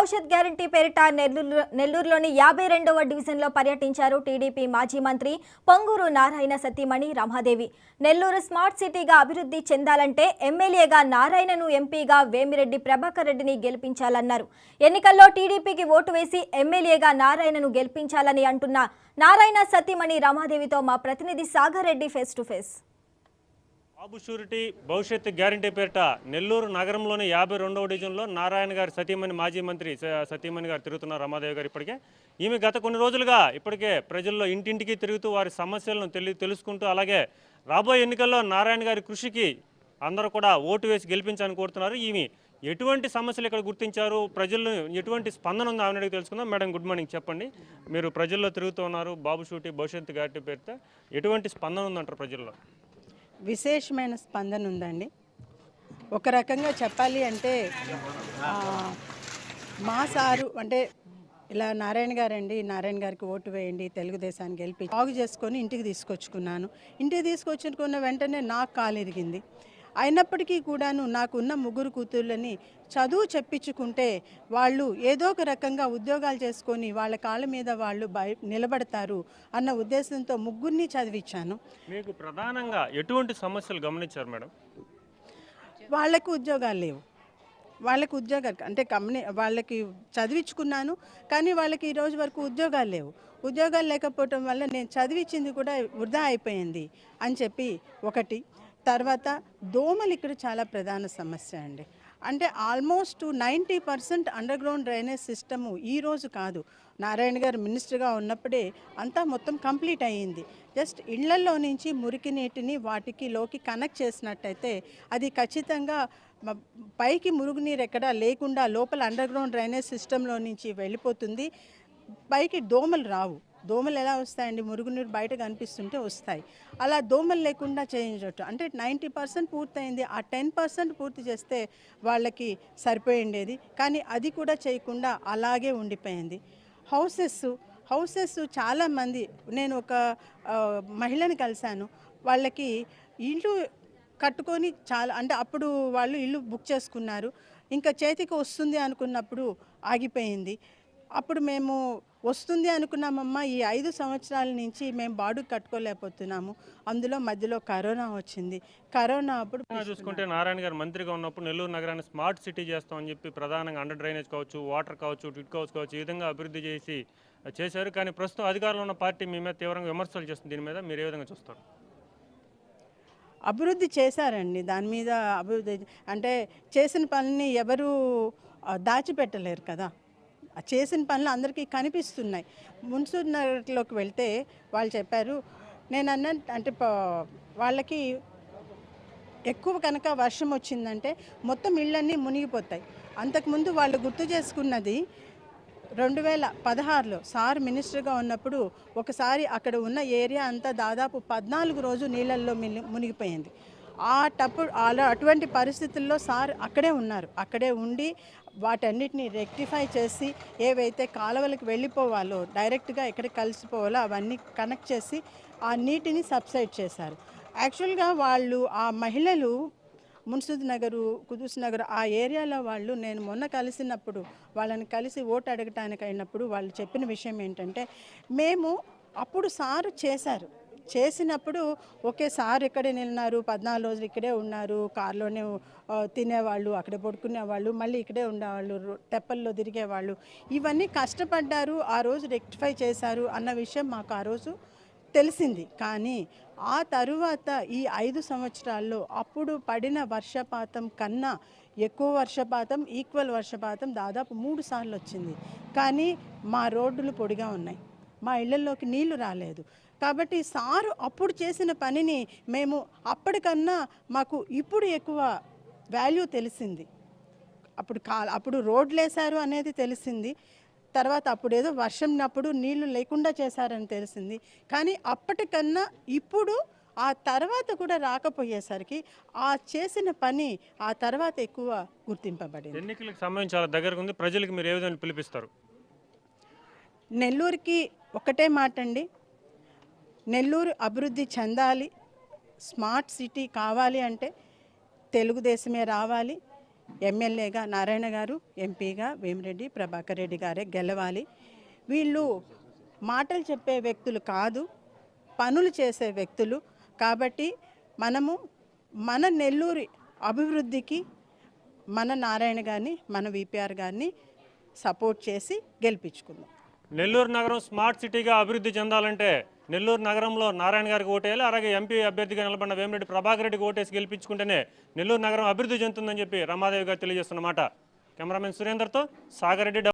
భవిష్యత్ గ్యారంటీ పేరిట నెల్లూరులోని 52వ డివిజన్లో పర్యటించారు టీడీపీ మాజీ మంత్రి పొంగూరు నారాయణ సతీమణి రమాదేవి. నెల్లూరు స్మార్ట్ సిటీగా అభివృద్ధి చెందాలంటే ఎమ్మెల్యేగా నారాయణను, ఎంపీగా వేమిరెడ్డి ప్రభాకర్ రెడ్డిని గెలిపించాలన్నారు. ఎన్నికల్లో టీడీపీకి ఓటు వేసి ఎమ్మెల్యేగా నారాయణను గెలిపించాలని అంటున్న నారాయణ సతీమణి రమాదేవితో మా ప్రతినిధి Sagar Reddy face to face. Babu surety భవిష్యత్తు గ్యారంటీ పేరిట నెల్లూరు నగరంలోని 52వ డివిజన్లో నారాయణ గారి సతీమణి మాజీ మంత్రి సతీమణి గారు తిరుగుతున్నారు. రమాదేవి గారు ఇప్పటికే ఈమె గత కొన్ని రోజులుగా ఇప్పటికే ప్రజల్లో ఇంటింటికి తిరుగుతూ వారి సమస్యలను తెలుసుకుంటూ అలాగే రాబోయే ఎన్నికల్లో నారాయణ గారి కృషికి అందరూ కూడా ఓటు వేసి గెలిపించాలని కోరుతున్నారు. ఈమె ఎటువంటి సమస్యలు ఇక్కడ గుర్తించారు, ప్రజల్లో ఎటువంటి స్పందన ఉందో ఆమె తెలుసుకుందాం. Madam, good morning. చెప్పండి, మీరు ప్రజల్లో తిరుగుతూ ఉన్నారు. బాబు షూరిటీ భవిష్యత్తు గ్యారంటీ పేరుతో ఎటువంటి స్పందన ఉందంటారు ప్రజల్లో? విశేషమైన స్పందన ఉందండి. ఒక రకంగా చెప్పాలి అంటే మా సారు అంటే ఇలా నారాయణ గారండి, నారాయణ గారికి ఓటు వేయండి, తెలుగుదేశాన్ని గెలిపి బాగు చేసుకొని ఇంటికి తీసుకొచ్చుకున్నాను. ఇంటికి తీసుకొచ్చుకున్న వెంటనే నాకు కాలు ఎరిగింది. అయినప్పటికీ కూడాను నాకున్న ముగ్గురు కూతుళ్ళని చదువు చెప్పించుకుంటే వాళ్ళు ఏదో ఒక రకంగా ఉద్యోగాలు చేసుకొని వాళ్ళ కాళ్ళ మీద వాళ్ళు నిలబడతారు అన్న ఉద్దేశంతో ముగ్గురిని చదివించాను. మీకు ప్రధానంగా ఎటువంటి సమస్యలు గమనించారు మేడం? వాళ్ళకి ఉద్యోగాలు లేవు. వాళ్ళకి ఉద్యోగాలు అంటే వాళ్ళకి చదివించుకున్నాను, కానీ వాళ్ళకి ఈ రోజు వరకు ఉద్యోగాలు లేవు. ఉద్యోగాలు లేకపోవటం వల్ల నేను చదివించింది కూడా వృధా అయిపోయింది అని చెప్పి ఒకటి. తర్వాత దోమలు ఇక్కడ చాలా ప్రధాన సమస్య అండి. అంటే almost 90% under ground drainage system ఈరోజు కాదు, నారాయణ గారు మినిస్టర్గా ఉన్నప్పుడే అంతా మొత్తం కంప్లీట్ అయ్యింది. జస్ట్ ఇళ్లలో నుంచి మురికి నీటిని లోకి కనెక్ట్ చేసినట్టయితే అది ఖచ్చితంగా పైకి మురుగునీరు ఎక్కడా లేకుండా లోపల అండర్ గ్రౌండ్ డ్రైనేజ్ సిస్టంలో నుంచి వెళ్ళిపోతుంది. పైకి దోమలు రావు. దోమలు ఎలా వస్తాయండి? మురుగునీరు బయట కనిపిస్తుంటే వస్తాయి. అలా దోమలు లేకుండా చేయించవచ్చు. అంటే 90% పూర్తయింది. ఆ 10% పూర్తి చేస్తే వాళ్ళకి సరిపోయిండేది, కానీ అది కూడా చేయకుండా అలాగే ఉండిపోయింది. హౌసెస్ చాలామంది, నేను ఒక మహిళని కలిశాను. వాళ్ళకి ఇల్లు కట్టుకొని అంటే అప్పుడు వాళ్ళు ఇల్లు బుక్ చేసుకున్నారు. ఇంకా చేతికి వస్తుంది అనుకున్నప్పుడు ఆగిపోయింది. అప్పుడు మేము వస్తుంది అనుకున్నామమ్మా, ఈ 5 సంవత్సరాల నుంచి మేము బాడుగు కట్టుకోలేకపోతున్నాము. అందులో మధ్యలో కరోనా వచ్చింది. కరోనా అప్పుడు చూసుకుంటే నారాయణ గారు మంత్రిగా ఉన్నప్పుడు నెల్లూరు నగరాన్ని స్మార్ట్ సిటీ చేస్తామని చెప్పి ప్రధానంగా అండర్ డ్రైనేజ్ కావచ్చు, వాటర్ కావచ్చు, టిట్ హౌస్ కావచ్చు, ఈ విధంగా అభివృద్ధి చేశారు. కానీ ప్రస్తుతం అధికారంలో ఉన్న పార్టీ మీ మీద తీవ్రంగా విమర్శలు చేస్తుంది. దీని మీద మీరు ఏ విధంగా చూస్తారు? అభివృద్ధి చేశారండి. దాని మీద అభివృద్ధి అంటే చేసిన పనిని ఎవరు దాచిపెట్టలేరు కదా. చేసిన పనులు అందరికీ కనిపిస్తున్నాయి. మున్సిపల్ నగర్లోకి వెళ్తే వాళ్ళు చెప్పారు, నేను అంటే వాళ్ళకి ఎక్కువ కనుక వర్షం వచ్చిందంటే మొత్తం ఇళ్ళన్నీ మునిగిపోతాయి. అంతకుముందు వాళ్ళు గుర్తు చేసుకున్నది 2016లో సార్ మినిస్టర్గా ఉన్నప్పుడు ఒకసారి అక్కడ ఉన్న ఏరియా అంతా దాదాపు 14 రోజులు నీళ్ళల్లో మునిగిపోయింది. అటువంటి పరిస్థితుల్లో సార్ అక్కడే ఉన్నారు. అక్కడే ఉండి వాటన్నిటిని రెక్టిఫై చేసి ఏవైతే కాలువలకు వెళ్ళిపోవాలో, డైరెక్ట్గా ఎక్కడికి కలిసిపోవాలో అవన్నీ కనెక్ట్ చేసి ఆ నీటిని సబ్సైడ్ చేశారు. యాక్చువల్గా వాళ్ళు ఆ మహిళలు మున్సిద్ నగరు, కుదుస్ నగర్ ఆ ఏరియాలో వాళ్ళు నేను మొన్న కలిసినప్పుడు వాళ్ళని కలిసి ఓటు అడగటానికి అయినప్పుడు వాళ్ళు చెప్పిన విషయం ఏంటంటే, మేము అప్పుడు సారు చేసినప్పుడు ఓకే సార్ ఇక్కడే నిన్నారు, 14 రోజులు ఇక్కడే ఉన్నారు, కారులోనే తినేవాళ్ళు, అక్కడే పడుకునేవాళ్ళు, మళ్ళీ ఇక్కడే ఉండేవాళ్ళు, తెప్పల్లో తిరిగేవాళ్ళు, ఇవన్నీ కష్టపడ్డారు, ఆ రోజు రెక్టిఫై చేశారు అన్న విషయం మాకు ఆ రోజు తెలిసింది. కానీ ఆ తరువాత ఈ 5 సంవత్సరాల్లో అప్పుడు పడిన వర్షపాతం కన్నా ఎక్కువ వర్షపాతం, ఈక్వల్ వర్షపాతం దాదాపు 3 సార్లు వచ్చింది. కానీ మా రోడ్డులు పొడిగా ఉన్నాయి, మా ఇళ్లలోకి నీళ్లు రాలేదు. కాబట్టి సారు అప్పుడు చేసిన పనిని మేము అప్పటికన్నా మాకు ఇప్పుడు ఎక్కువ వాల్యూ తెలిసింది. అప్పుడు రోడ్లు వేశారు అనేది తెలిసింది. తర్వాత అప్పుడు ఏదో వర్షంనప్పుడు నీళ్లు లేకుండా చేశారని తెలిసింది. కానీ అప్పటికన్నా ఇప్పుడు ఆ తర్వాత కూడా రాకపోయేసరికి ఆ చేసిన పని ఆ తర్వాత ఎక్కువ గుర్తింపబడింది. ఎన్నికలకు సంబంధించి చాలా దగ్గరకు ఉంది. ప్రజలకు మీరు ఏ విధంగా పిలిపిస్తారు? నెల్లూరుకి ఒకటే మాట అండి, నెల్లూరు అభివృద్ధి చెందాలి, స్మార్ట్ సిటీ కావాలి అంటే తెలుగుదేశమే రావాలి. ఎమ్మెల్యేగా నారాయణ గారు, ఎంపీగా వేమిరెడ్డి ప్రభాకర్ రెడ్డి గారే గెలవాలి. వీళ్ళు మాటలు చెప్పే వ్యక్తులు కాదు, పనులు చేసే వ్యక్తులు. కాబట్టి మనము మన నెల్లూరు అభివృద్ధికి మన నారాయణ గారిని, మన విపిఆర్ గారిని సపోర్ట్ చేసి గెలిపించుకుందాం. నెల్లూరు నగరం స్మార్ట్ సిటీగా అభివృద్ధి చెందాలంటే నెల్లూరు నగరంలో నారాయణ గారికి ఓటేయాలి, అలాగే ఎంపీ అభ్యర్థిగా నిలబడిన వేమిరెడ్డి ప్రభాకర్ రెడ్డికి ఓటేసి గెలిపించుకుంటేనే నెల్లూరు నగరం అభివృద్ధి చెందుతుందని చెప్పి రమాదేవి గారు తెలియజేస్తున్నమాట. కెమెరామెన్ సురేందర్తో సాగర్ రెడ్డి.